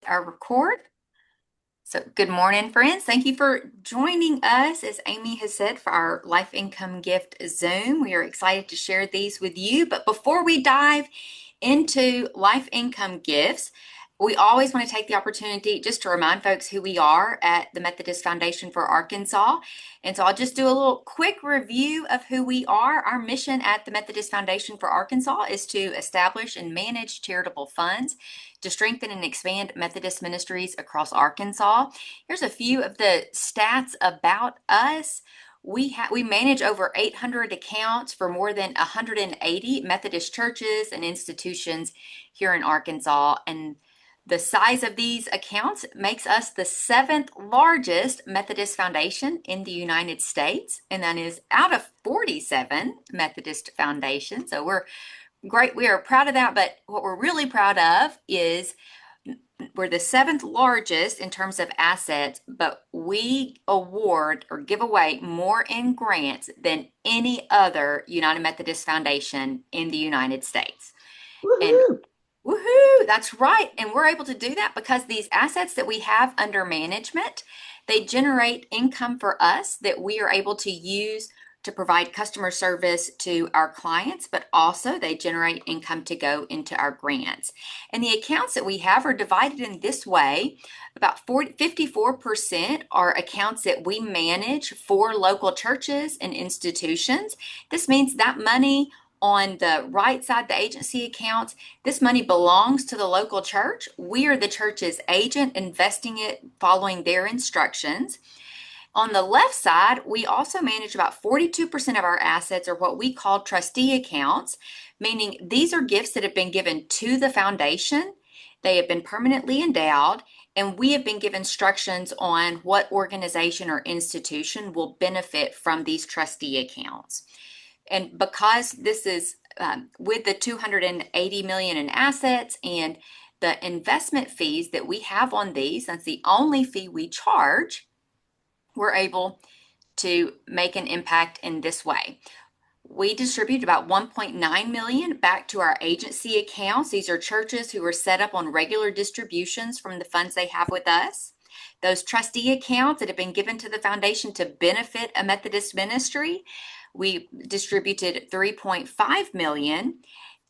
our record. So good morning, friends. Thank you for joining us, as Amy has said, for our Life Income Gift Zoom. We are excited to share these with you. But before we dive into life income gifts, we always want to take the opportunity just to remind folks who we are at the Methodist Foundation for Arkansas. And so I'll just do a little quick review of who we are. Our mission at the Methodist Foundation for Arkansas is to establish and manage charitable funds to strengthen and expand Methodist ministries across Arkansas. Here's a few of the stats about us. We manage over 800 accounts for more than 180 Methodist churches and institutions here in Arkansas, and the size of these accounts makes us the seventh largest Methodist foundation in the United States, and that is out of 47 Methodist foundations. So we're great. We are proud of that, but what we're really proud of is we're the seventh largest in terms of assets, but we award or give away more in grants than any other United Methodist Foundation in the United States. And Woohoo! woohoo, that's right. And we're able to do that because these assets that we have under management, they generate income for us that we are able to use to provide customer service to our clients, but also they generate income to go into our grants. And the accounts that we have are divided in this way. About 54% are accounts that we manage for local churches and institutions. This means that money on the right side, the agency accounts, this money belongs to the local church. We are the church's agent, investing it, following their instructions. On the left side, we also manage about 42% of our assets, or what we call trustee accounts, meaning these are gifts that have been given to the foundation. They have been permanently endowed, and we have been given instructions on what organization or institution will benefit from these trustee accounts. And because this is with the 280 million in assets and the investment fees that we have on these, that's the only fee we charge, we're able to make an impact in this way. We distribute about 1.9 million back to our agency accounts. These are churches who are set up on regular distributions from the funds they have with us. Those trustee accounts that have been given to the foundation to benefit a Methodist ministry, we distributed 3.5 million.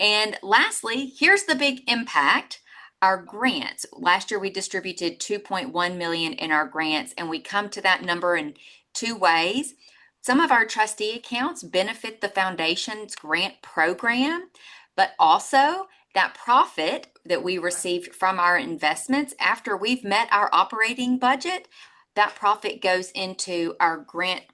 And lastly, here's the big impact. Our grants. Last year we distributed 2.1 million in our grants, and we come to that number in two ways. Some of our trustee accounts benefit the foundation's grant program, but also that profit that we received from our investments after we've met our operating budget, that profit goes into our grant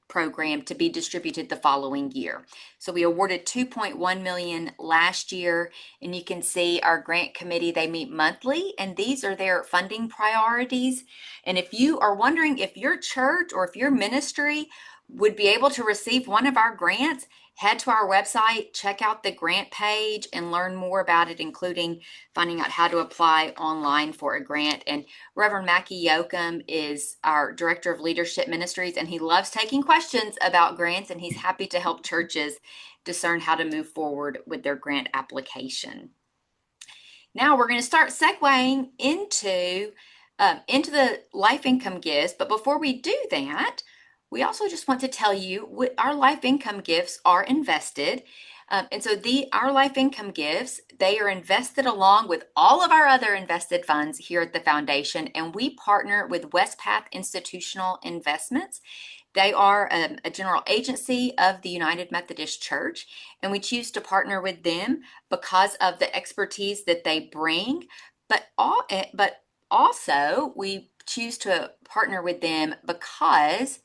program to be distributed the following year. So we awarded 2.1 million last year, and you can see our grant committee, they meet monthly, and these are their funding priorities. And if you are wondering if your church or if your ministry would be able to receive one of our grants, head to our website, check out the grant page, and learn more about it, including finding out how to apply online for a grant. And Reverend Mackie Yoakum is our Director of Leadership Ministries, and he loves taking questions about grants, and he's happy to help churches discern how to move forward with their grant application. Now we're going to start segueing into the life income gifts, but before we do that, we also just want to tell you our life income gifts are invested. And so our life income gifts, they are invested along with all of our other invested funds here at the foundation, and we partner with Westpath Institutional Investments. They are a general agency of the United Methodist Church, and we choose to partner with them because of the expertise that they bring, but also we choose to partner with them because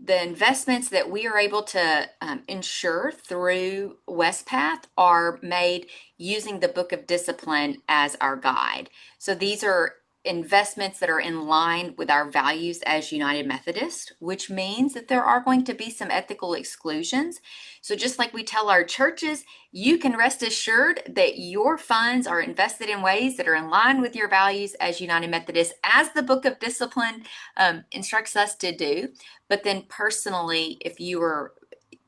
the investments that we are able to insure through Westpath are made using the Book of Discipline as our guide. So these are investments that are in line with our values as United Methodist, which means that there are going to be some ethical exclusions. So just like we tell our churches, you can rest assured that your funds are invested in ways that are in line with your values as United Methodist, as the Book of Discipline instructs us to do. But then personally, if you are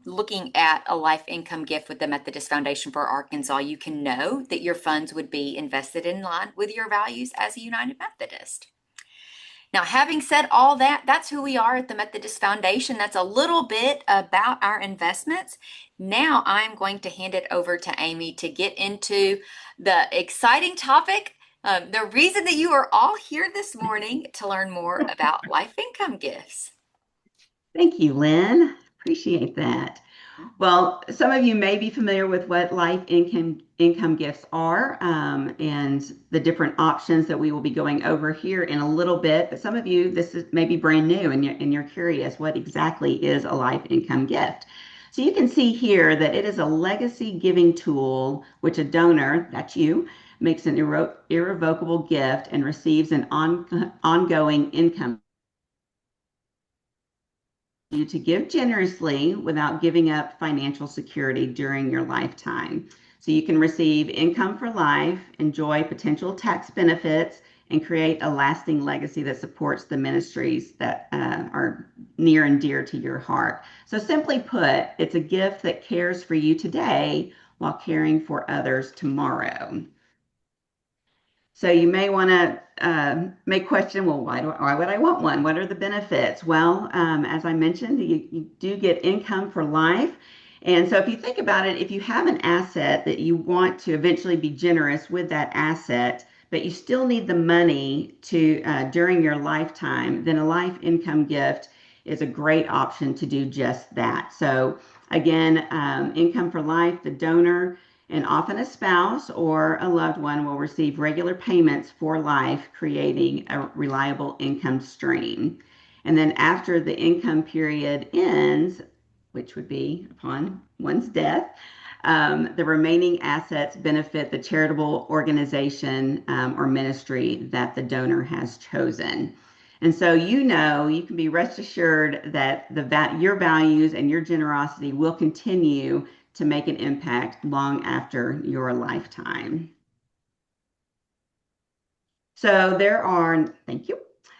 looking at a life income gift with the Methodist Foundation for Arkansas, you can know that your funds would be invested in line with your values as a United Methodist. Now, having said all that, that's who we are at the Methodist Foundation. That's a little bit about our investments. Now I'm going to hand it over to Amy to get into the exciting topic, the reason that you are all here this morning to learn more about life income gifts. Thank you, Lynn. Appreciate that. Well, some of you may be familiar with what life income gifts are, and the different options that we will be going over here in a little bit. But some of you, this is maybe brand new, and you're curious what exactly is a life income gift. So you can see here that it is a legacy giving tool, which a donor, that's you, makes an irrevocable gift and receives an ongoing income you to give generously without giving up financial security during your lifetime. So you can receive income for life, enjoy potential tax benefits, and create a lasting legacy that supports the ministries that are near and dear to your heart. So simply put, it's a gift that cares for you today while caring for others tomorrow. So you may want to may question, well, why would I want one? What are the benefits? Well, as I mentioned, you do get income for life. And so if you think about it, if you have an asset that you want to eventually be generous with that asset, but you still need the money to during your lifetime, then a life income gift is a great option to do just that. So again, income for life, the donor and often a spouse or a loved one will receive regular payments for life, creating a reliable income stream. And then after the income period ends, which would be upon one's death, the remaining assets benefit the charitable organization or ministry that the donor has chosen. And so you can be rest assured that your values and your generosity will continue to make an impact long after your lifetime. Thank you.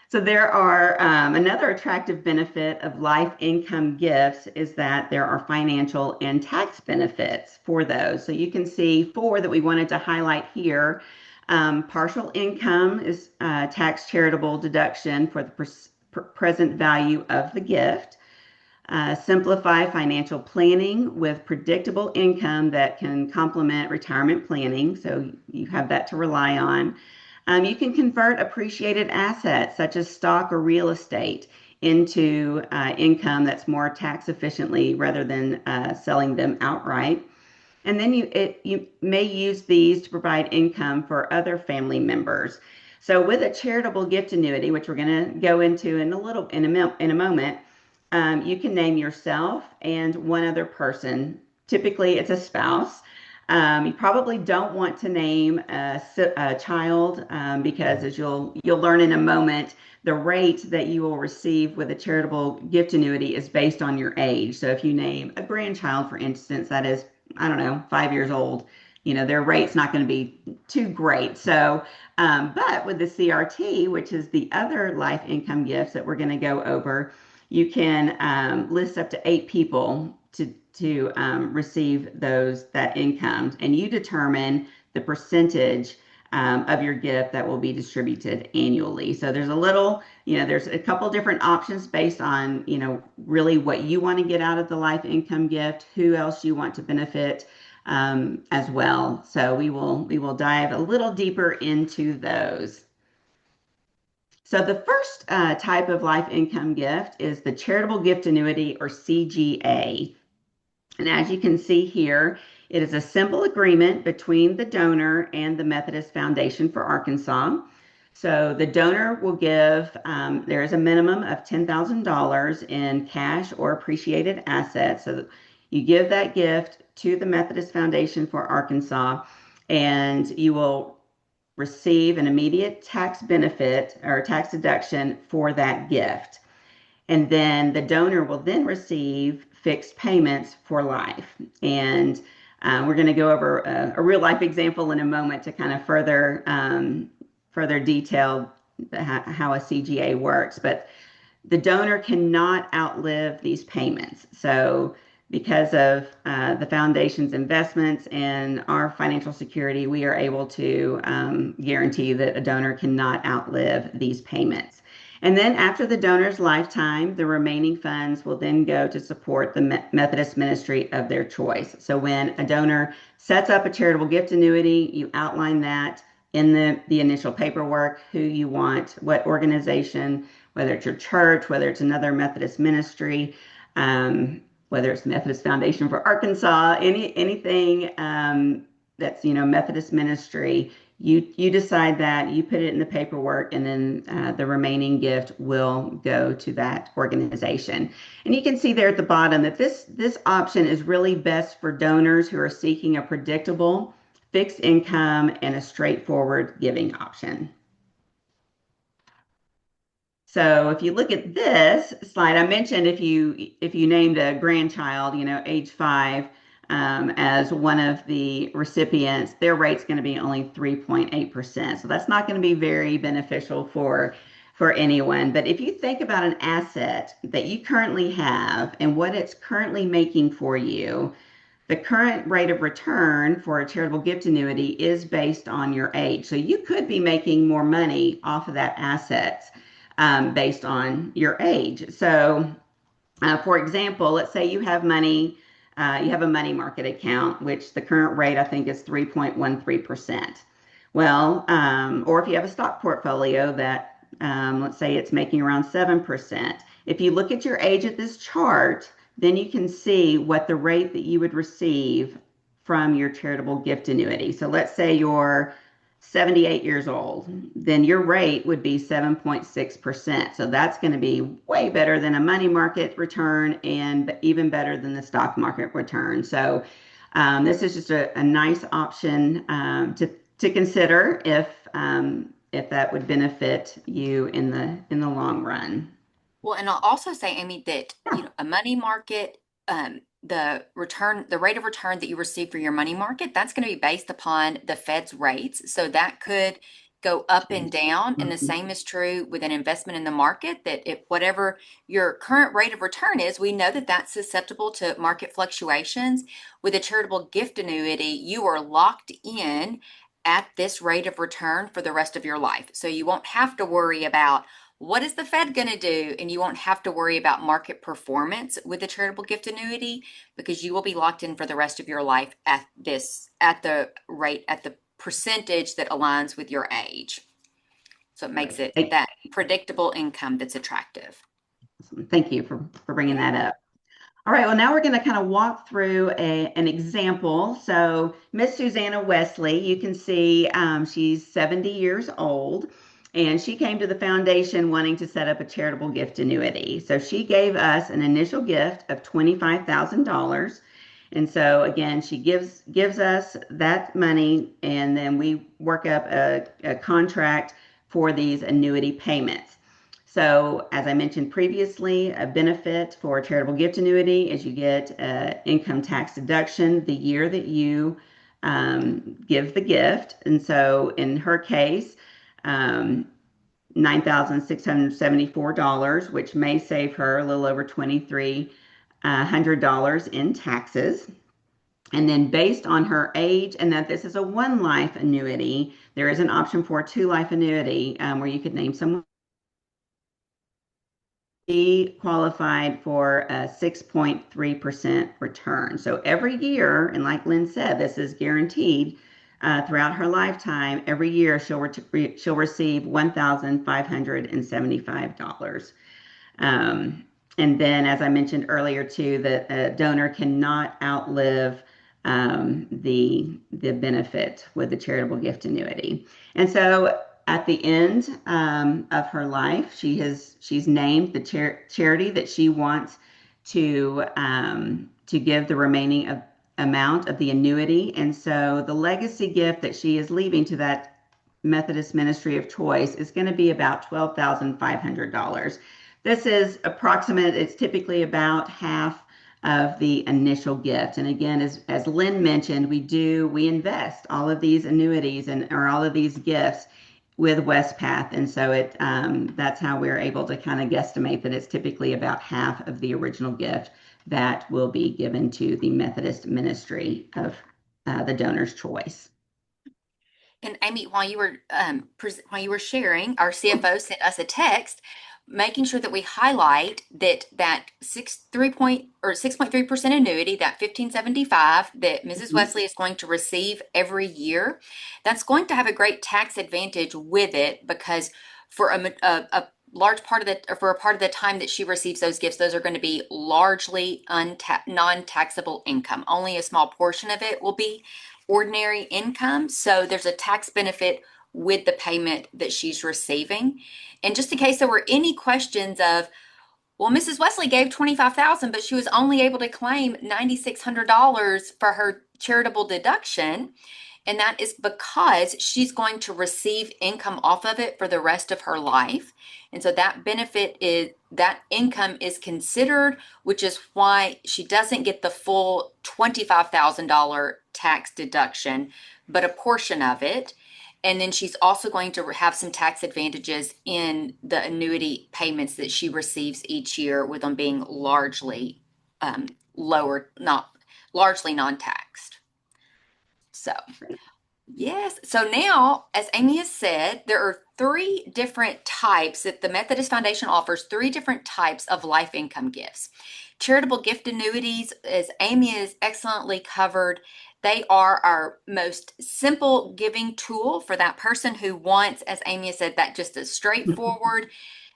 So there are another attractive benefit of life income gifts is that there are financial and tax benefits for those. So you can see four that we wanted to highlight here. Partial income is tax charitable deduction for the present value of the gift. Simplify financial planning with predictable income that can complement retirement planning. So you have that to rely on. You can convert appreciated assets such as stock or real estate into income that's more tax efficiently rather than selling them outright. And then you may use these to provide income for other family members. So with a charitable gift annuity, which we're going to go into in a moment, you can name yourself and one other person. Typically, it's a spouse. You probably don't want to name a child because, as you'll learn in a moment, the rate that you will receive with a charitable gift annuity is based on your age. So if you name a grandchild, for instance, that is, I don't know, 5 years old, their rate's not going to be too great. So, but with the CRT, which is the other life income gifts that we're going to go over, you can list up to 8 people to receive that income, and you determine the percentage of your gift that will be distributed annually. So there's a couple different options based on really what you want to get out of the life income gift, who else you want to benefit as well. So we will dive a little deeper into those. So the first type of life income gift is the charitable gift annuity, or CGA. And as you can see here, it is a simple agreement between the donor and the Methodist Foundation for Arkansas. So the donor will give, there is a minimum of $10,000 in cash or appreciated assets. So you give that gift to the Methodist Foundation for Arkansas, and you will receive an immediate tax benefit or tax deduction for that gift. And then the donor will then receive fixed payments for life. And we're going to go over a real life example in a moment to kind of further detail how a CGA works. But the donor cannot outlive these payments. So because of the foundation's investments and our financial security, we are able to guarantee that a donor cannot outlive these payments. And then after the donor's lifetime, the remaining funds will then go to support the Methodist ministry of their choice. So when a donor sets up a charitable gift annuity, you outline that in the initial paperwork, who you want, what organization, whether it's your church, whether it's another Methodist ministry, whether it's Methodist Foundation for Arkansas, anything that's Methodist ministry. You decide that, you put it in the paperwork, and then the remaining gift will go to that organization. And you can see there at the bottom that this option is really best for donors who are seeking a predictable fixed income and a straightforward giving option. So if you look at this slide, I mentioned if you named a grandchild, age 5, as one of the recipients, their rate's going to be only 3.8%. So that's not going to be very beneficial for anyone. But if you think about an asset that you currently have and what it's currently making for you, the current rate of return for a charitable gift annuity is based on your age. So you could be making more money off of that asset based on your age. So, for example, let's say you have money, you have a money market account, which the current rate I think is 3.13%. Well, or if you have a stock portfolio that, let's say it's making around 7%. If you look at your age at this chart, then you can see what the rate that you would receive from your charitable gift annuity. So let's say you're 78 years old, then your rate would be 7.6%. So that's going to be way better than a money market return and even better than the stock market return. So this is just a nice option to consider if that would benefit you in the long run. Well, and I'll also say, Amy, that Yeah. a money market, the rate of return that you receive for your money market, that's going to be based upon the Fed's rates. So that could go up and down. And the Mhm. same is true with an investment in the market, that if whatever your current rate of return is, we know that that's susceptible to market fluctuations. With a charitable gift annuity, you are locked in at this rate of return for the rest of your life. So you won't have to worry about what is the Fed going to do? And you won't have to worry about market performance with the charitable gift annuity because you will be locked in for the rest of your life at the rate, at the percentage that aligns with your age. So it makes Great. it that predictable income that's attractive. Thank you for bringing that Yeah. up. All right, well, now we're going to kind of walk through an example. So, Miss Susanna Wesley, you can see she's 70 years old, and she came to the foundation wanting to set up a charitable gift annuity. So, she gave us an initial gift of $25,000. And so, again, she gives us that money, and then we work up a contract for these annuity payments. So, as I mentioned previously, a benefit for a charitable gift annuity is you get income tax deduction the year that you give the gift. And so, in her case, $9,674, which may save her a little over $2,300 in taxes. And then, based on her age, and that this is a one life annuity, there is an option for a two life annuity where you could name someone. She qualified for a 6.3% return. So every year, and like Lynn said, this is guaranteed throughout her lifetime. Every year, she'll receive $1,575. And then, as I mentioned earlier, too, that a donor cannot outlive the benefit with the charitable gift annuity. And so, at the end of her life, she's named the charity that she wants to give the remaining amount of the annuity. And so, the legacy gift that she is leaving to that Methodist ministry of choice is going to be about $12,500. This is approximate. It's typically about half of the initial gift. And again, as Lynn mentioned, we invest all of these annuities and or all of these gifts with WestPath, and so that's how we're able to kind of guesstimate that it's typically about half of the original gift that will be given to the Methodist ministry of the donor's choice. And Amy, while you were sharing, our CFO sent us a text making sure that we highlight that 6.3% annuity, that 1575 that Mrs. Mhm. Wesley is going to receive every year. That's going to have a great tax advantage with it because for a large part of the for a part of the time that she receives those gifts, those are going to be largely non-taxable income. Only a small portion of it will be ordinary income. So there's a tax benefit with the payment that she's receiving. And just in case there were any questions of, well, Mrs. Wesley gave 25,000, but she was only able to claim $9,600 for her charitable deduction. And that is because she's going to receive income off of it for the rest of her life. And so that income is considered, which is why she doesn't get the full $25,000 tax deduction, but a portion of it. And then she's also going to have some tax advantages in the annuity payments that she receives each year, with them being largely lower, not largely non-taxed. So yes. So now, as Amy has said, there are three different types that the Methodist Foundation offers, three different types of life income gifts. Charitable gift annuities, as Amy has excellently covered, they are our most simple giving tool for that person who wants, as Amy has said, that just a straightforward,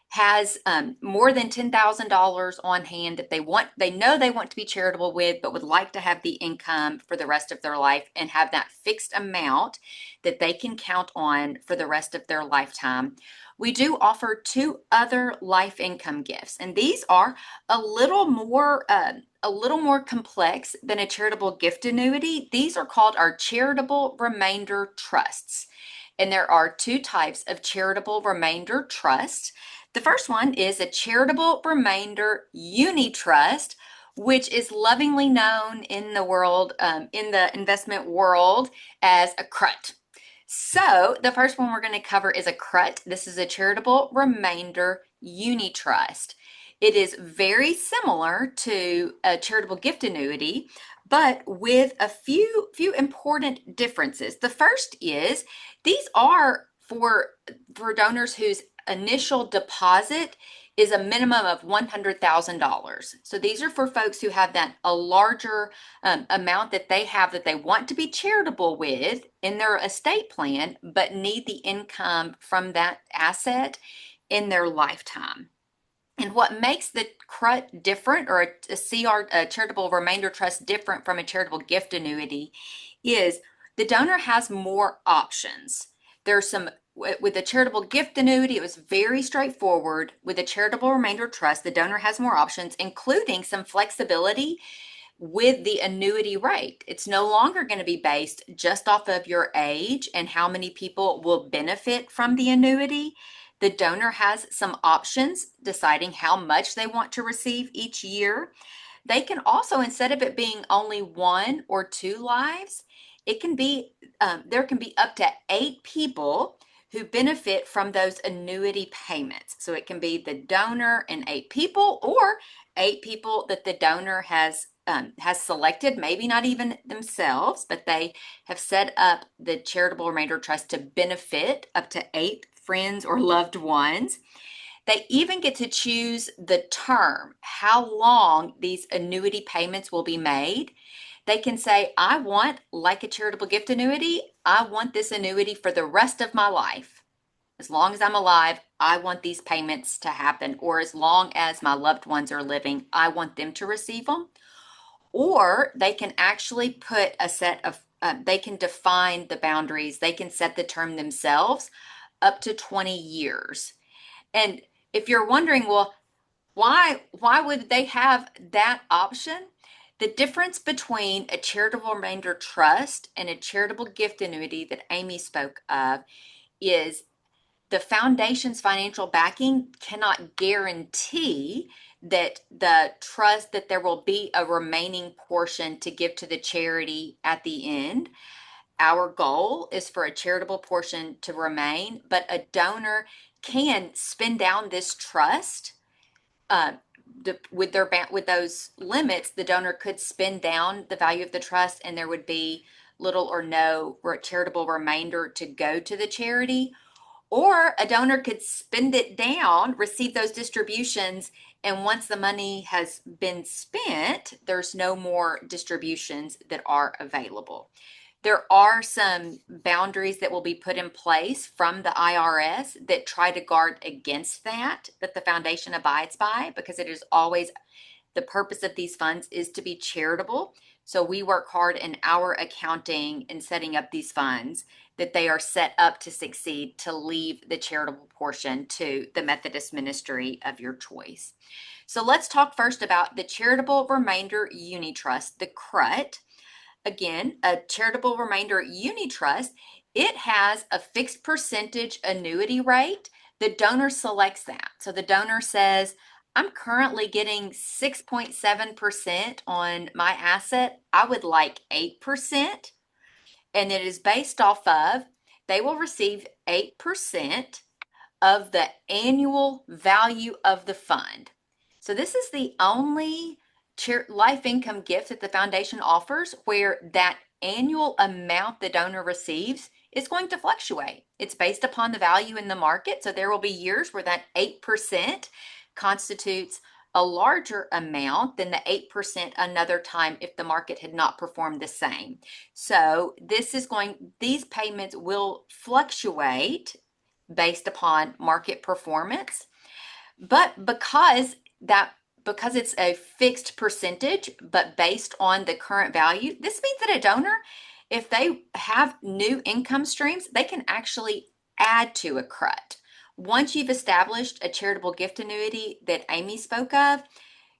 has more than $10,000 on hand that they know they want to be charitable with, but would like to have the income for the rest of their life and have that fixed amount that they can count on for the rest of their lifetime. We do offer two other life income gifts, and these are a little more complex than a charitable gift annuity. These are called our charitable remainder trusts. And there are two types of charitable remainder trusts. The first one is a charitable remainder uni trust, which is lovingly known in the world, in the investment world, as a CRUT. So the first one we're going to cover is a CRUT. This is a charitable remainder uni trust. It is very similar to a charitable gift annuity, but with a few important differences. The first is these are for donors whose initial deposit is a minimum of $100,000. So these are for folks who have that a larger amount that they have that they want to be charitable with in their estate plan, but need the income from that asset in their lifetime. And what makes the CRUT different, or a charitable remainder trust different from a charitable gift annuity, is the donor has more options. There's some, with a charitable gift annuity, it was very straightforward. With a charitable remainder trust, the donor has more options, including some flexibility with the annuity rate. It's no longer going to be based just off of your age and how many people will benefit from the annuity. The donor has some options deciding how much they want to receive each year. They can also, instead of it being only one or two lives, it can be there can be up to 8 people who benefit from those annuity payments. So it can be the donor and 8 people, or 8 people that the donor has selected, maybe not even themselves, but they have set up the charitable remainder trust to benefit up to 8 friends or loved ones. They even get to choose the term, how long these annuity payments will be made. They can say, I want, like a charitable gift annuity, I want this annuity for the rest of my life. As long as I'm alive, I want these payments to happen. Or as long as my loved ones are living, I want them to receive them. Or they can actually put a set of, they can define the boundaries, they can set the term themselves up to 20 years. And if you're wondering, well, why would they have that option? The difference between a charitable remainder trust and a charitable gift annuity that Amy spoke of is the foundation's financial backing cannot guarantee that there will be a remaining portion to give to the charity at the end. Our goal is for a charitable portion to remain, but a donor can spin down this trust uh, with those limits, the donor could spend down the value of the trust, and there would be little or no charitable remainder to go to the charity. Or a donor could spend it down, receive those distributions, and once the money has been spent, there's no more distributions that are available. There are some boundaries that will be put in place from the IRS that try to guard against that the foundation abides by, because it is always the purpose of these funds is to be charitable. So we work hard in our accounting and setting up these funds that they are set up to succeed, to leave the charitable portion to the Methodist ministry of your choice. So let's talk first about the Charitable Remainder Uni Trust, the CRUT. Again, a charitable remainder uni trust, it has a fixed percentage annuity rate. The donor selects that. So the donor says, I'm currently getting 6.7% on my asset. I would like 8%. And it is based off of, they will receive 8% of the annual value of the fund. So this is the only life income gift that the foundation offers where that annual amount the donor receives is going to fluctuate. It's based upon the value in the market. So there will be years where that 8% constitutes a larger amount than the 8% another time if the market had not performed the same. So these payments will fluctuate based upon market performance. But because it's a fixed percentage, but based on the current value, this means that a donor, if they have new income streams, they can actually add to a CRUT. Once you've established a charitable gift annuity that Amy spoke of,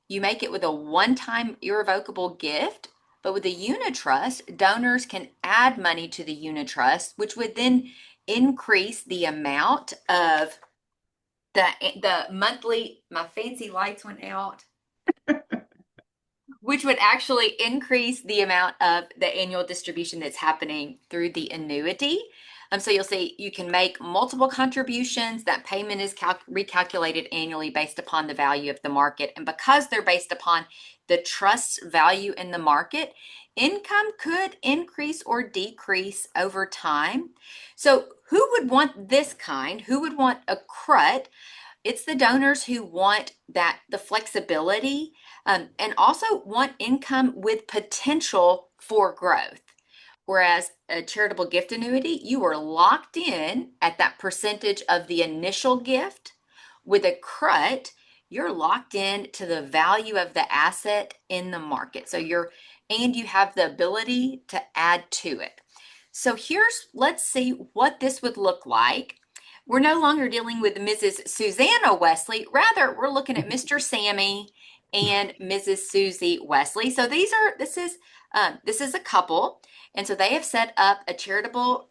you make it with a one-time irrevocable gift. But with a unitrust, donors can add money to the unitrust, which would then increase the amount of the monthly. My fancy lights went out, which would actually increase the amount of the annual distribution that's happening through the annuity. So you'll see you can make multiple contributions. That payment is recalculated annually based upon the value of the market. And because they're based upon the trust's value in the market, income could increase or decrease over time. So who would want this kind? Who would want a CRUT? It's the donors who want the flexibility, and also want income with potential for growth. Whereas a charitable gift annuity, you are locked in at that percentage of the initial gift. With a CRUT, you're locked in to the value of the asset in the market. So you have the ability to add to it. So let's see what this would look like. We're no longer dealing with Mrs. Susanna Wesley. Rather, we're looking at Mr. Sammy and Mrs. Susie Wesley. So this is a couple, and so they have set up a charitable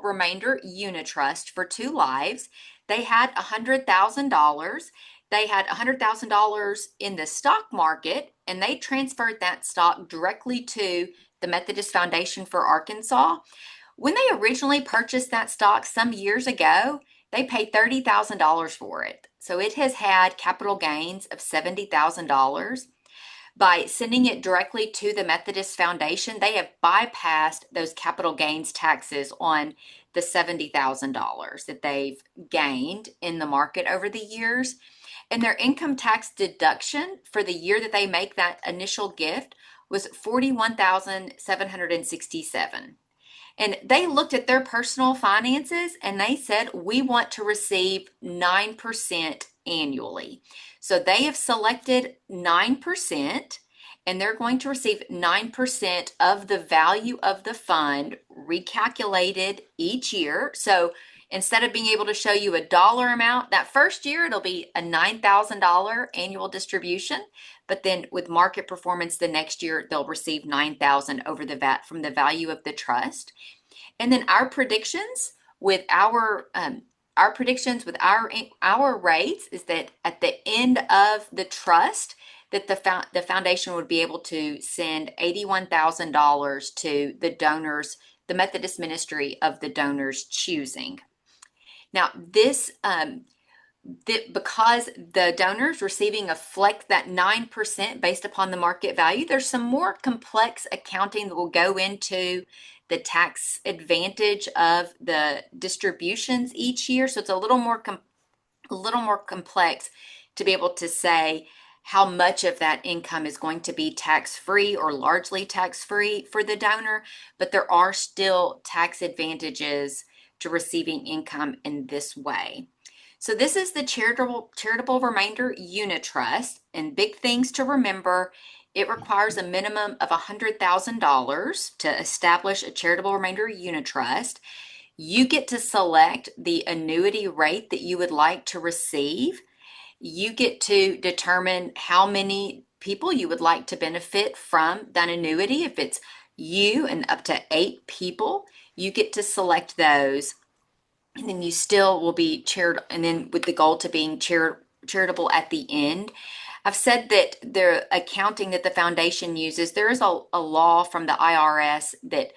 remainder unitrust for 2 lives. They had $100,000. They had $100,000 in the stock market, and they transferred that stock directly to the Methodist Foundation for Arkansas. When they originally purchased that stock some years ago, they paid $30,000 for it. So it has had capital gains of $70,000. By sending it directly to the Methodist Foundation, they have bypassed those capital gains taxes on the $70,000 that they've gained in the market over the years. And their income tax deduction for the year that they make that initial gift was $41,767. And they looked at their personal finances and they said, we want to receive 9% annually. So they have selected 9%, and they're going to receive 9% of the value of the fund recalculated each year. So instead of being able to show you a dollar amount, that first year it'll be a $9,000 annual distribution. But then with market performance the next year, they'll receive $9,000 over the VAT from the value of the trust. And then our predictions with our rates is that at the end of the trust, that the foundation would be able to send $81,000 to the donors, the Methodist ministry of the donors choosing. Now, because the donor's receiving a flex that 9% based upon the market value, there's some more complex accounting that will go into the tax advantage of the distributions each year. So it's a little more complex to be able to say how much of that income is going to be tax-free or largely tax-free for the donor, but there are still tax advantages to receiving income in this way. So this is the charitable remainder unit trust, and big things to remember. It requires a minimum of $100,000 to establish a charitable remainder unit trust. You get to select the annuity rate that you would like to receive. You get to determine how many people you would like to benefit from that annuity. If it's you and up to 8 people, you get to select those. And then you still will be charitable, and then with the goal to being charitable at the end. I've said that the accounting that the foundation uses, there is a law from the IRS that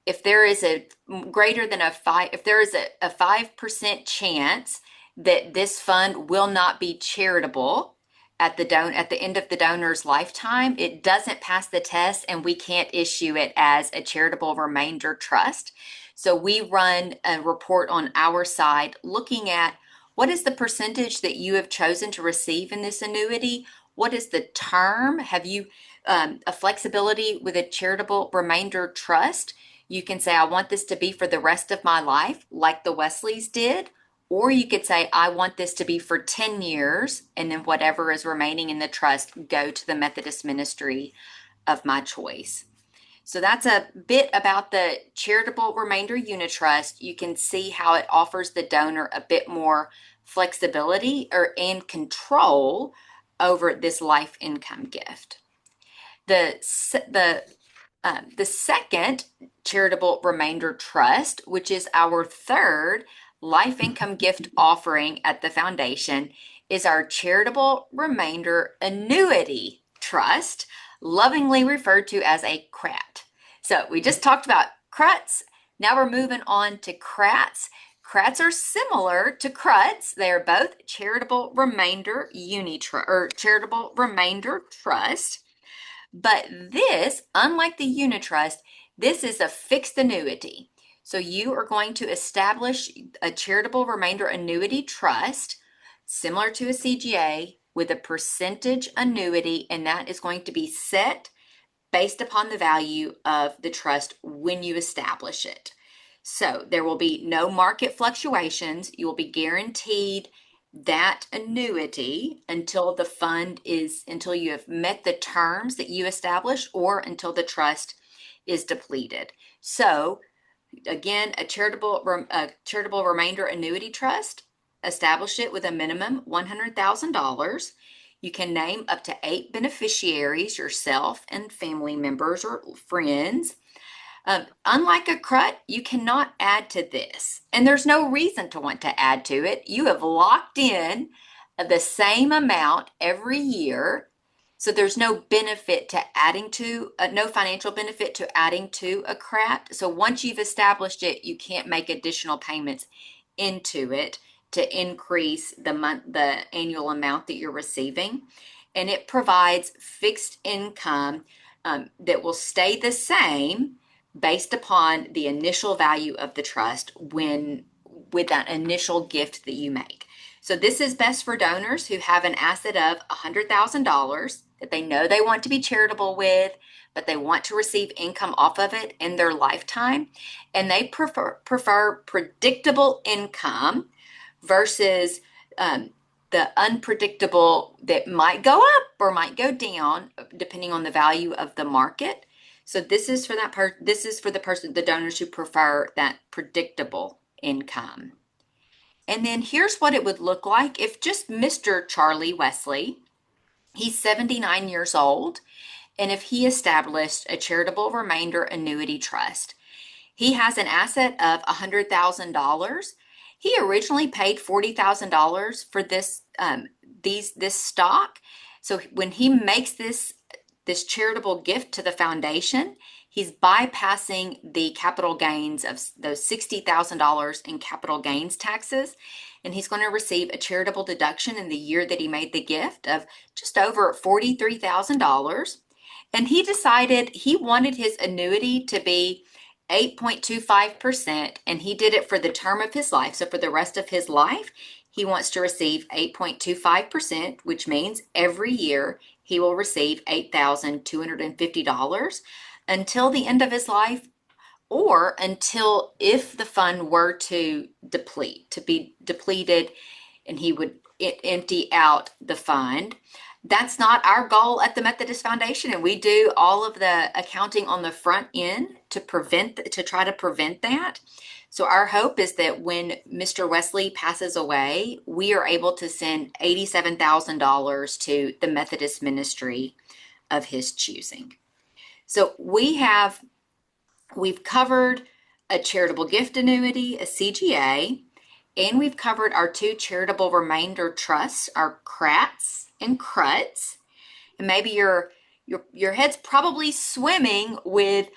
if there is a greater than if there is a 5% chance that this fund will not be charitable at the end of the donor's lifetime, it doesn't pass the test and we can't issue it as a charitable remainder trust. So we run a report on our side looking at what is the percentage that you have chosen to receive in this annuity? What is the term? Have you a flexibility with a charitable remainder trust? You can say, I want this to be for the rest of my life, like the Wesleys did. Or you could say, I want this to be for 10 years, and then whatever is remaining in the trust go to the Methodist ministry of my choice. So that's a bit about the charitable remainder unit trust. You can see how it offers the donor a bit more flexibility and control over this life income gift. The second charitable remainder trust, which is our third life income gift offering at the foundation, is our charitable remainder annuity trust, lovingly referred to as a CRAT. So we just talked about CRUTs. Now we're moving on to CRATs. CRATs are similar to CRUTs. They are both charitable remainder charitable remainder trust. But this, unlike the unit trust, this is a fixed annuity. So you are going to establish a charitable remainder annuity trust, similar to a CGA, with a percentage annuity, and that is going to be set based upon the value of the trust when you establish it. So there will be no market fluctuations. You will be guaranteed that annuity until until you have met the terms that you establish or until the trust is depleted. So again, a charitable remainder annuity trust, establish it with a minimum $100,000. You can name up to 8 beneficiaries, yourself and family members or friends. Unlike a CRUT, you cannot add to this, and there's no reason to want to add to it. You have locked in the same amount every year, so there's no benefit to adding to, no financial benefit to adding to a CRAT. So once you've established it, you can't make additional payments into it to increase the annual amount that you're receiving, and it provides fixed income that will stay the same based upon the initial value of the trust with that initial gift that you make. So this is best for donors who have an asset of $100,000 that they know they want to be charitable with, but they want to receive income off of it in their lifetime, and they prefer predictable income versus the unpredictable that might go up or might go down depending on the value of the market. So this is for the donors who prefer that predictable income. And then here's what it would look like if just Mr. Charlie Wesley, he's 79 years old, and if he established a charitable remainder annuity trust. He has an asset of $100,000. He originally paid $40,000 for this stock. So when he makes this charitable gift to the foundation, He's bypassing the capital gains of those $60,000 in capital gains taxes, and he's going to receive a charitable deduction in the year that he made the gift of just over $43,000. And he decided he wanted his annuity to be 8.25%, and he did it for the term of his life. So for the rest of his life, he wants to receive 8.25%, which means every year he will receive $8,250 until the end of his life, or until if the fund were to be depleted, and he would empty out the fund. That's not our goal at the Methodist Foundation, and we do all of the accounting on the front end to try to prevent that. So our hope is that when Mr. Wesley passes away, we are able to send $87,000 to the Methodist ministry of his choosing. So we've covered a charitable gift annuity, a CGA, and we've covered our two charitable remainder trusts, our CRATs and CRUTs. And maybe your head's probably swimming with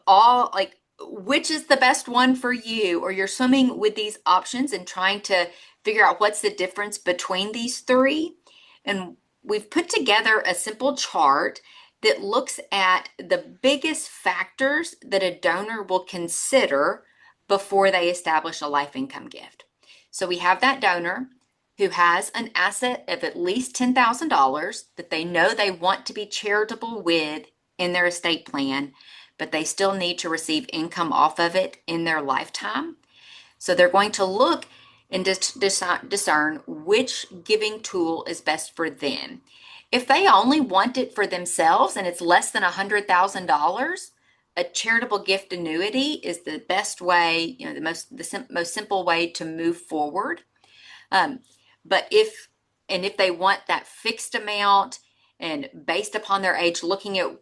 all like which is the best one for you, or you're swimming with these options and trying to figure out what's the difference between these three. And we've put together a simple chart that looks at the biggest factors that a donor will consider before they establish a life income gift. So we have that donor who has an asset of at least $10,000 that they know they want to be charitable with in their estate plan, but they still need to receive income off of it in their lifetime. So they're going to look and discern which giving tool is best for them. If they only want it for themselves and it's less than $100,000, a charitable gift annuity is the best way, the most simple way to move forward. But if they want that fixed amount, and based upon their age, looking at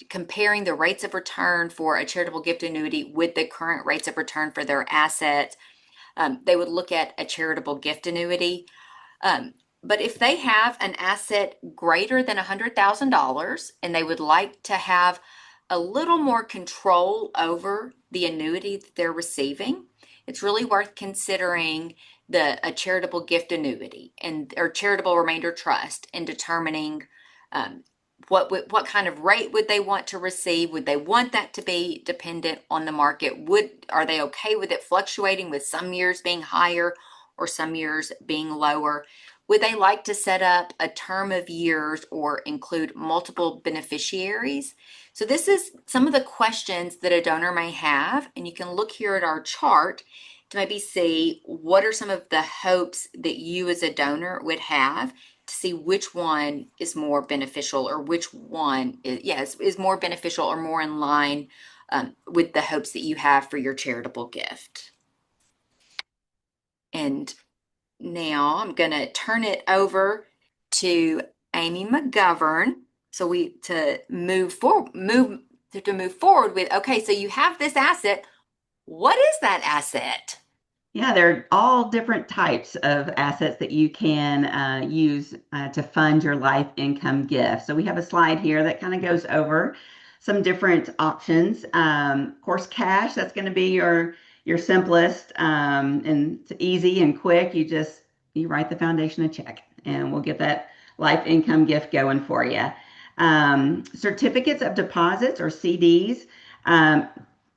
comparing the rates of return for a charitable gift annuity with the current rates of return for their assets, they would look at a charitable gift annuity. But if they have an asset greater than $100,000 and they would like to have a little more control over the annuity that they're receiving, it's really worth considering a charitable gift annuity or charitable remainder trust, and determining what kind of rate would they want to receive. Would they want that to be dependent on the market? Are they okay with it fluctuating, with some years being higher or some years being lower? Would they like to set up a term of years or include multiple beneficiaries? So this is some of the questions that a donor may have, and you can look here at our chart to maybe see what are some of the hopes that you as a donor would have, to see which one is more beneficial, or which one is more beneficial or more in line with the hopes that you have for your charitable gift. And now I'm going to turn it over to Amy McGovern. So to move forward with, okay, so you have this asset. What is that asset? Yeah, there are all different types of assets that you can use to fund your life income gift. So we have a slide here that kind of goes over some different options. Of course, cash, that's going to be your simplest, and it's easy and quick. You write the foundation a check and we'll get that life income gift going for you. Certificates of deposits, or CDs.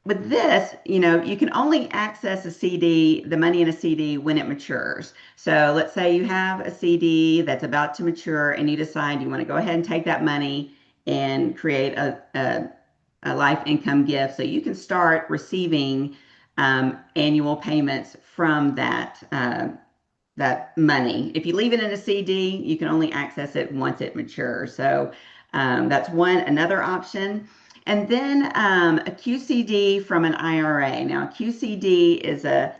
With this, you can only access the money in a CD when it matures. So let's say you have a CD that's about to mature and you decide you want to go ahead and take that money and create a life income gift. So you can start receiving annual payments from that money. If you leave it in a CD, you can only access it once it matures. So that's another option. And then a QCD from an IRA. Now, a QCD is a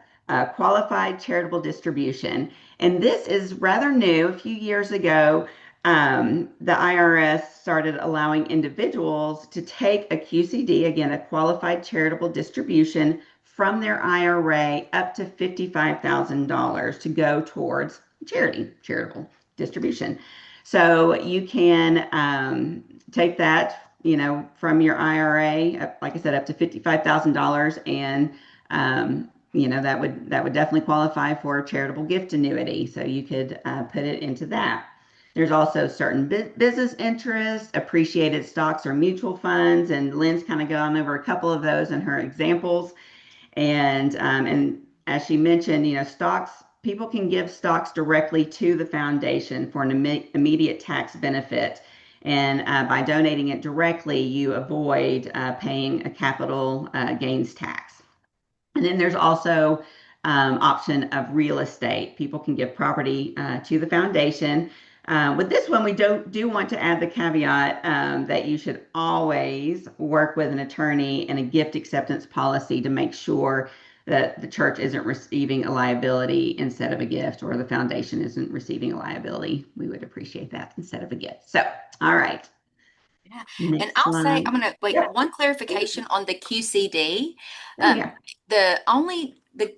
qualified charitable distribution. And this is rather new. A few years ago, the IRS started allowing individuals to take a QCD, again, a qualified charitable distribution, from their IRA up to $55,000 to go towards charitable distribution. So you can take that from your IRA, like I said, up to $55,000, and that would definitely qualify for a charitable gift annuity. So you could put it into that. There's also certain business interests, appreciated stocks or mutual funds, and Lynn's kind of gone over a couple of those in her examples. And as she mentioned, stocks, people can give stocks directly to the foundation for an immediate tax benefit. And by donating it directly, you avoid paying a capital gains tax. And then there's also option of real estate. People can give property to the foundation. With this one, we do want to add the caveat that you should always work with an attorney and a gift acceptance policy to make sure that the church isn't receiving a liability instead of a gift, or the foundation isn't receiving a liability. We would appreciate that instead of a gift. So, all right, Yeah. And next I'll say, slide. I'm going to wait, Yep. one clarification on the QCD. Oh yeah. The only, the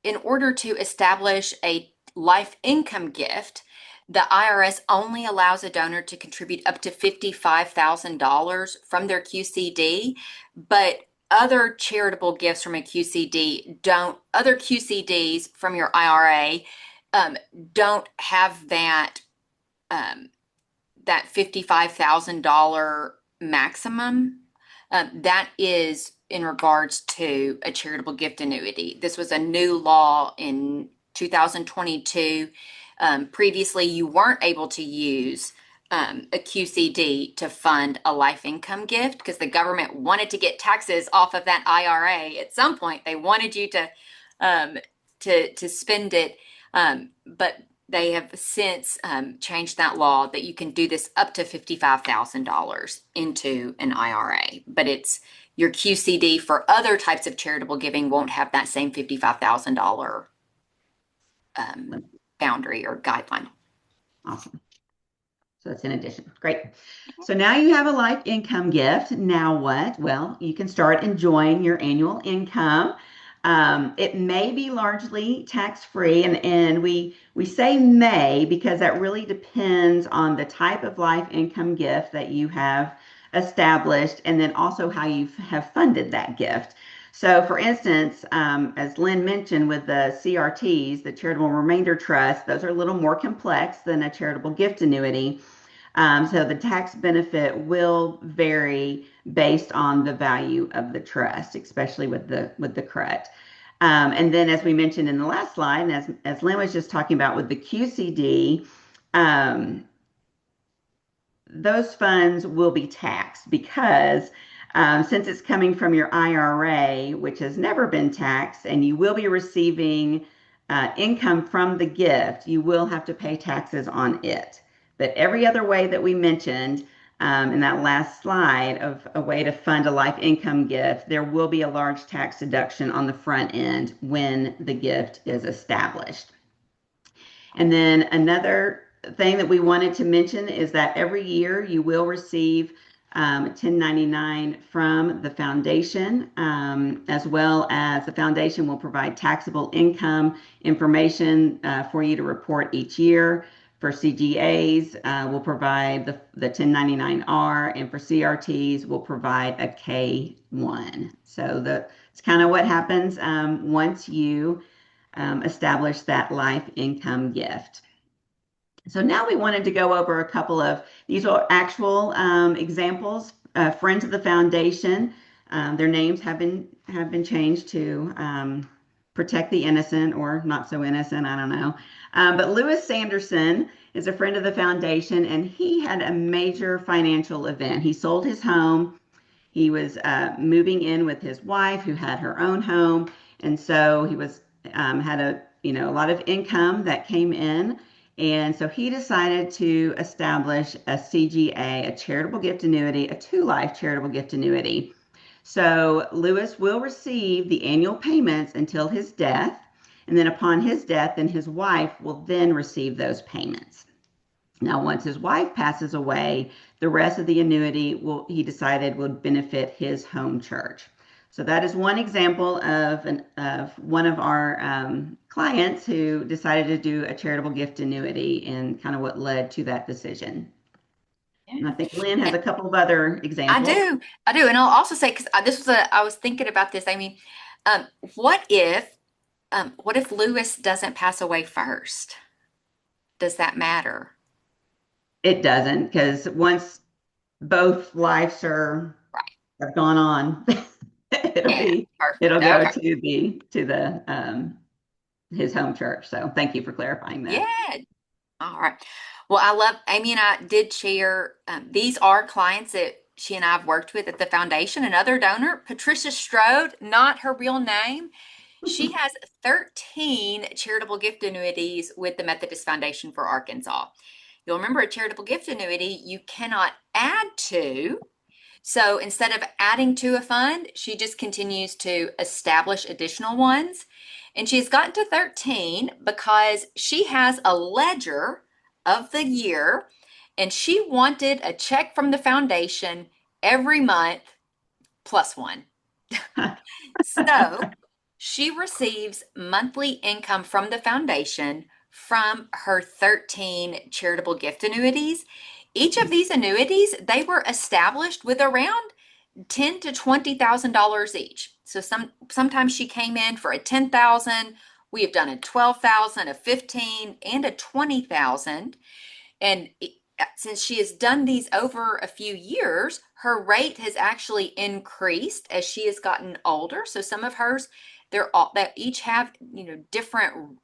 in order to establish a life income gift, the IRS only allows a donor to contribute up to $55,000 from their QCD, but other charitable gifts from a QCD don't, other QCDs from your IRA um, don't have um, that $55,000 maximum. That is in regards to a charitable gift annuity. This was a new law in 2022. Previously, you weren't able to use a QCD to fund a life income gift because the government wanted to get taxes off of that IRA. At some point, they wanted you um, to spend it, but they have since changed that law that you can do this up to $55,000 into an IRA, but it's your QCD for other types of charitable giving won't have that same $55,000 boundary or guideline. Awesome. So that's in addition. Great. So now you have a life income gift. Now what? Well, you can start enjoying your annual income. It may be largely tax-free, and we say may because that really depends on the type of life income gift that you have established, and then also how you have funded that gift. So, for instance, as Lynn mentioned with the CRTs, the Charitable Remainder Trust, those are a little more complex than a charitable gift annuity. So the tax benefit will vary based on the value of the trust, especially with the CRUT. And then, as we mentioned in the last slide, and as Lynn was just talking about with the QCD, um, those funds will be taxed because since it's coming from your IRA, which has never been taxed, and you will be receiving income from the gift, you will have to pay taxes on it. But every other way that we mentioned in that last slide of a way to fund a life income gift, there will be a large tax deduction on the front end when the gift is established. And then another thing that we wanted to mention is that every year you will receive 1099 from the foundation, as well as the foundation will provide taxable income information for you to report each year. For CGAs, we'll provide the 1099-R, and for CRTs, we'll provide a K-1. So it's kind of what happens once you establish that life income gift. So now we wanted to go over a couple of these are actual examples. Friends of the Foundation, their names have been changed to protect the innocent or not so innocent. I don't know. But Lewis Sanderson is a friend of the foundation, and he had a major financial event. He sold his home. He was moving in with his wife, who had her own home, and so he was had a lot of income that came in, and so he decided to establish a CGA, a charitable gift annuity, a 2-life charitable gift annuity. So Lewis will receive the annual payments until his death, and then upon his death, then his wife will then receive those payments. Now, once his wife passes away, the rest of the annuity he decided would benefit his home church. So that is one example of one of our clients who decided to do a charitable gift annuity and kind of what led to that decision. And I think Lynn has And a couple of other I examples. do, I do, and I'll also say because I was thinking about this, Amy. Um, what if, what if Lewis doesn't pass away first? Does that matter? It doesn't, because once both lives are Right. have gone on, Yeah. it'll Perfect. go Okay. to the his home church. So thank you for clarifying Yeah. that. All right. Well, I love Amy and I did share. These are clients that she and I have worked with at the foundation. Another donor, Patricia Strode, not her real name. She has 13 charitable gift annuities with the Methodist Foundation for Arkansas. You'll remember a charitable gift annuity you cannot add to. So instead of adding to a fund, she just continues to establish additional ones. And she's gotten to 13 because she has a ledger of the year and she wanted a check from the foundation every month plus one. So she receives monthly income from the foundation from her 13 charitable gift annuities. Each of these annuities, they were established with around ten to $20,000 each. So sometimes she came in for a 10,000. We have done a 12,000, a 15, and a 20,000. And since she has done these over a few years, her rate has actually increased as she has gotten older. So some of hers, they're all that each have different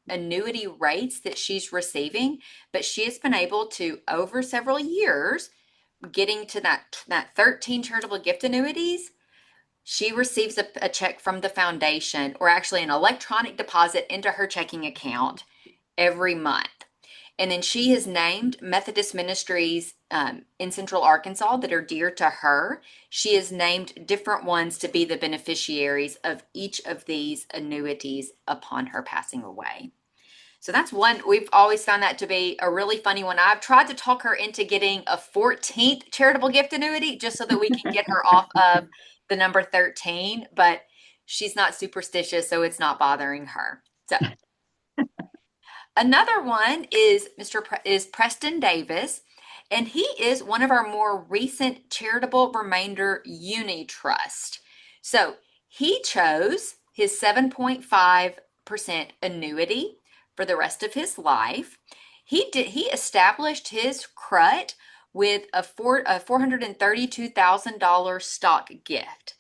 annuity rates that she's receiving, but she has been able to over several years getting to that 13 charitable gift annuities. She receives a check from the foundation, or actually an electronic deposit into her checking account every month. And then she has named Methodist ministries in Central Arkansas that are dear to her. She has named different ones to be the beneficiaries of each of these annuities upon her passing away. So that's one. We've always found that to be a really funny one. I've tried to talk her into getting a 14th charitable gift annuity just so that we can get her off of the number 13, but she's not superstitious, so it's not bothering her. So another one is is Preston Davis, and he is one of our more recent charitable remainder uni trust. So he chose his 7.5% annuity for the rest of his life. He established his CRUT with a $432,000 stock gift.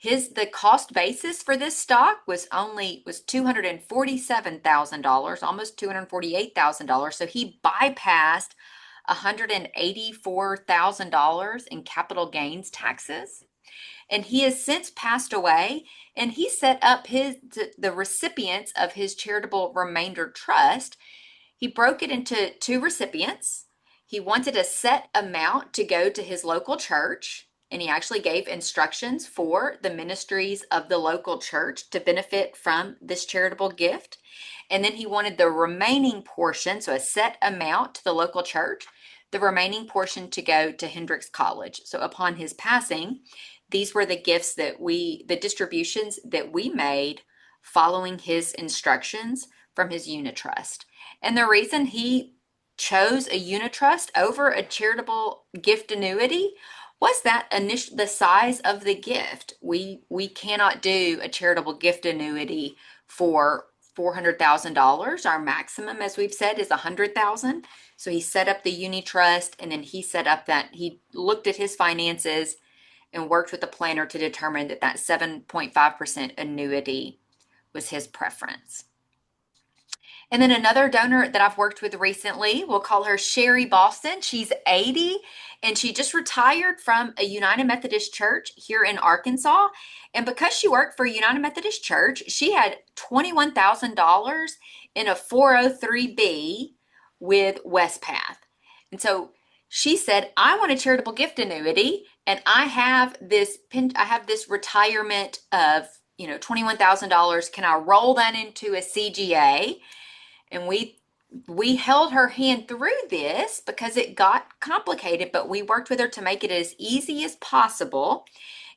The cost basis for this stock was $247,000, almost $248,000. So he bypassed $184,000 in capital gains taxes. And he has since passed away, and he set up the recipients of his charitable remainder trust. He broke it into two recipients. He wanted a set amount to go to his local church, and he actually gave instructions for the ministries of the local church to benefit from this charitable gift. And then he wanted the remaining portion, so a set amount to the local church, the remaining portion to go to Hendrix College. So upon his passing, these were the gifts the distributions that we made following his instructions from his unit trust. And the reason he chose a unit trust over a charitable gift annuity was that the size of the gift. We cannot do a charitable gift annuity for $400,000. Our maximum, as we've said, is $100,000. So he set up the uni trust, and then he looked at his finances and worked with the planner to determine that 7.5% annuity was his preference. And then another donor that I've worked with recently, we'll call her Sherry Boston. She's 80 and she just retired from a United Methodist Church here in Arkansas. And because she worked for United Methodist Church, she had $21,000 in a 403B with Westpath. And so she said, I want a charitable gift annuity, and I have this retirement of $21,000. Can I roll that into a CGA? And we held her hand through this because it got complicated, but we worked with her to make it as easy as possible.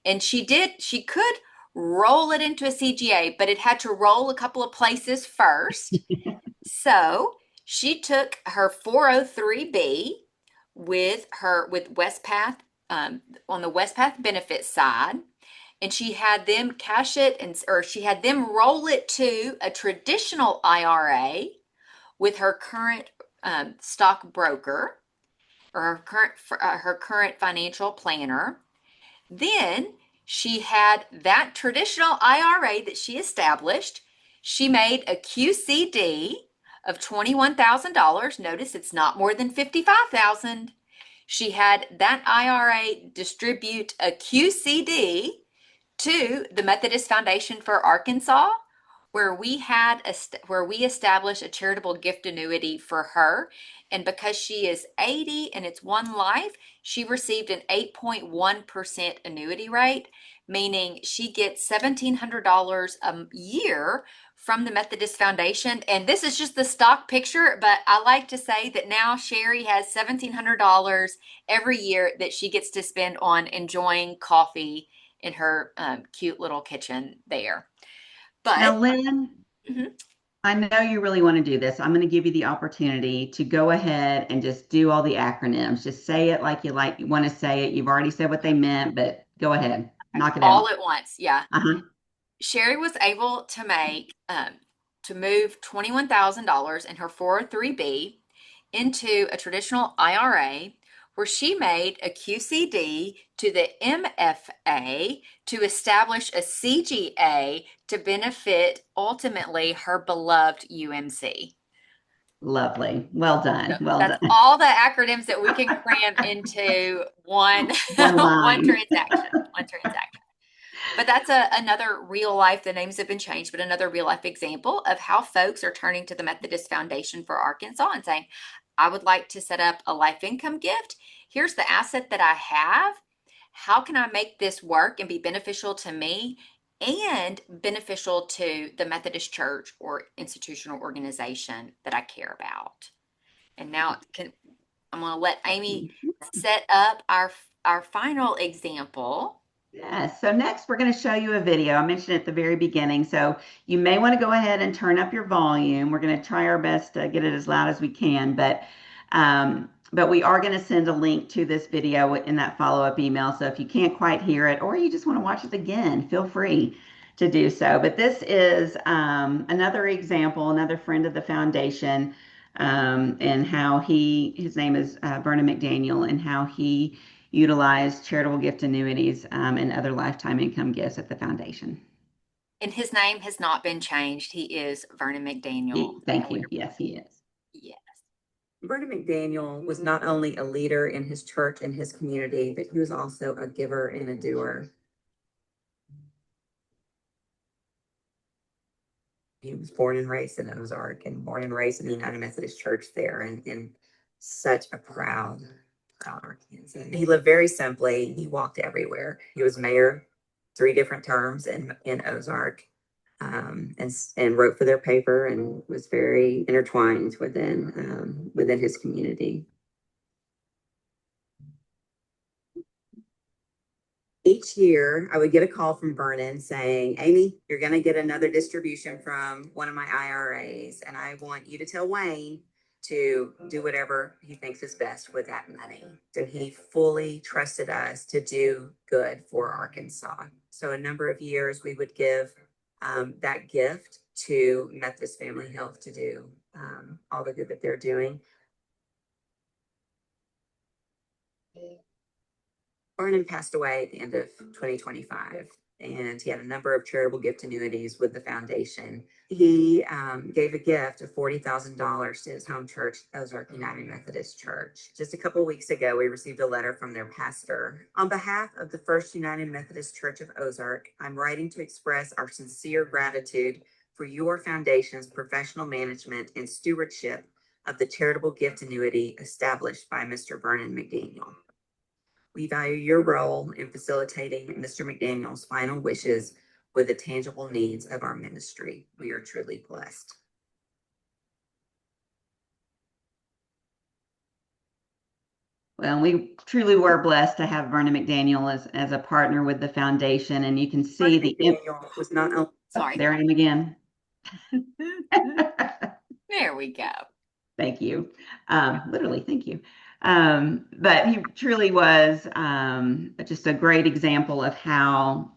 And she could roll it into a CGA, but it had to roll a couple of places first. So she took her 403B, with WestPath, on the WestPath benefit side, and she had them cash it, or she had them roll it to a traditional IRA with her current stockbroker, or her current financial planner. Then she had that traditional IRA that she established. She made a QCD of $21,000. Notice it's not more than 55,000. She had that IRA distribute a QCD to the Methodist Foundation for Arkansas, where we established a charitable gift annuity for her. And because she is 80 and it's one life, she received an 8.1% annuity rate, meaning she gets $1,700 a year from the Methodist Foundation. And this is just the stock picture, but I like to say that now Sherry has $1,700 every year that she gets to spend on enjoying coffee in her cute little kitchen there. Now, But Lynn, mhm, I know you really want to do this. I'm going to give you the opportunity to go ahead and just do all the acronyms. Just say it like you want to say it. You've already said what they meant, but go ahead, knock it all out. at once, yeah. Uh-huh. Sherry was able to move $21,000 in her 403B into a traditional IRA, where she made a QCD to the MFA to establish a CGA to benefit ultimately her beloved UMC. Lovely. Well So done. Well that's done. all the acronyms that we can cram into one One one line. transaction. One transaction. But that's another real life, the names have been changed, but another real life example of how folks are turning to the Methodist Foundation for Arkansas and saying, I would like to set up a life income gift. Here's the asset that I have. How can I make this work and be beneficial to me and beneficial to the Methodist church or institutional organization that I care about? And now I'm going to let Amy set up our final example. Yes. So next, we're going to show you a video. I mentioned it at the very beginning. So you may want to go ahead and turn up your volume. We're going to try our best to get it as loud as we can, but we are going to send a link to this video in that follow-up email. So if you can't quite hear it, or you just want to watch it again, feel free to do so. But this is another example, another friend of the foundation, and how his name is Vernon McDaniel, and how he utilized charitable gift annuities and other lifetime income gifts at the foundation. And his name has not been changed. He is Vernon McDaniel. And Thank we're, you. Yes, he is. yeah. Vernon McDaniel was not only a leader in his church and his community, but he was also a giver and a doer. He was born and raised in Ozark and born and raised in the United Methodist Church there, and such a proud Arkansan. He lived very simply. He walked everywhere. He was mayor 3 different terms in Ozark, and wrote for their paper and was very intertwined within his community. Each year, I would get a call from Vernon saying, Amy, you're going to get another distribution from one of my IRAs, and I want you to tell Wayne to do whatever he thinks is best with that money. So he fully trusted us to do good for Arkansas. So a number of years, we would give that gift to Methodist Family Health to do all the good that they're doing. Vernon passed away at the end of 2025, and he had a number of charitable gift annuities with the foundation. He gave a gift of $40,000 to his home church, Ozark United Methodist Church. Just a couple of weeks ago, we received a letter from their pastor. On behalf of the First United Methodist Church of Ozark, I'm writing to express our sincere gratitude for your foundation's professional management and stewardship of the charitable gift annuity established by Mr. Vernon McDaniel. We value your role in facilitating Mr. McDaniel's final wishes with the tangible needs of our ministry. We are truly blessed. Well, we truly were blessed to have Vernon McDaniel as a partner with the foundation, and you can see Vernon McDaniel was not only Sorry. there I am again. There we go. Thank you. Literally, thank you. But he truly was just a great example of how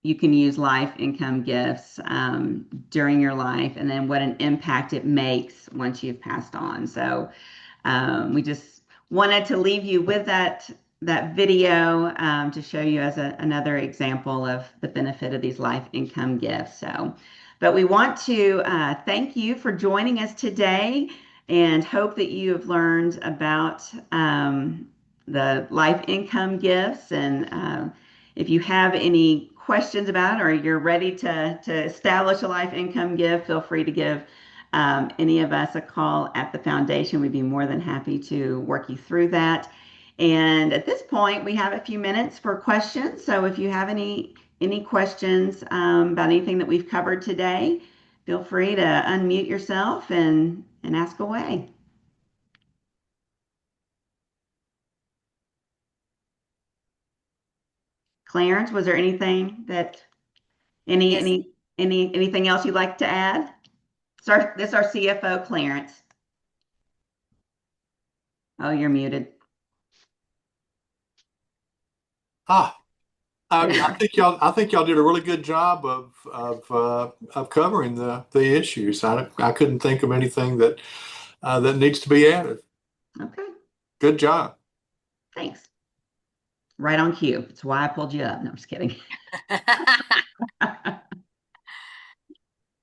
you can use life income gifts during your life and then what an impact it makes once you've passed on. So we just wanted to leave you with that video to show you as another example of the benefit of these life income gifts. So, but we want to thank you for joining us today and hope that you have learned about the life income gifts. And if you have any questions about it or you're ready to establish a life income gift, feel free to give any of us a call at the foundation. We'd be more than happy to work you through that. And at this point, we have a few minutes for questions. So if you have any questions about anything that we've covered today, feel free to unmute yourself and ask away. Clarence, was there anything that Yes. anything else you'd like to add? This is our CFO, Clarence. Oh, you're muted. Ah, I There. think y'all did a really good job of covering the issues. I couldn't think of anything that needs to be added. Okay, Good job. thanks. Right on cue. That's why I pulled you up. No, I'm just kidding.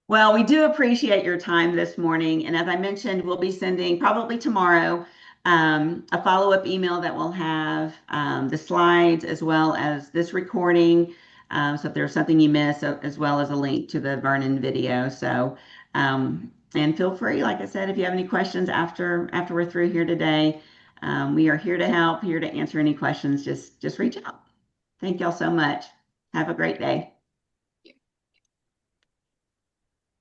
Well, we do appreciate your time this morning. And as I mentioned, we'll be sending probably tomorrow a follow-up email that will have the slides as well as this recording. So if there's something you miss, as well as a link to the Vernon video. So, and feel free, like I said, if you have any questions after we're through here today, we are here to help, here to answer any questions. Just reach out. Thank y'all so much. Have a great day.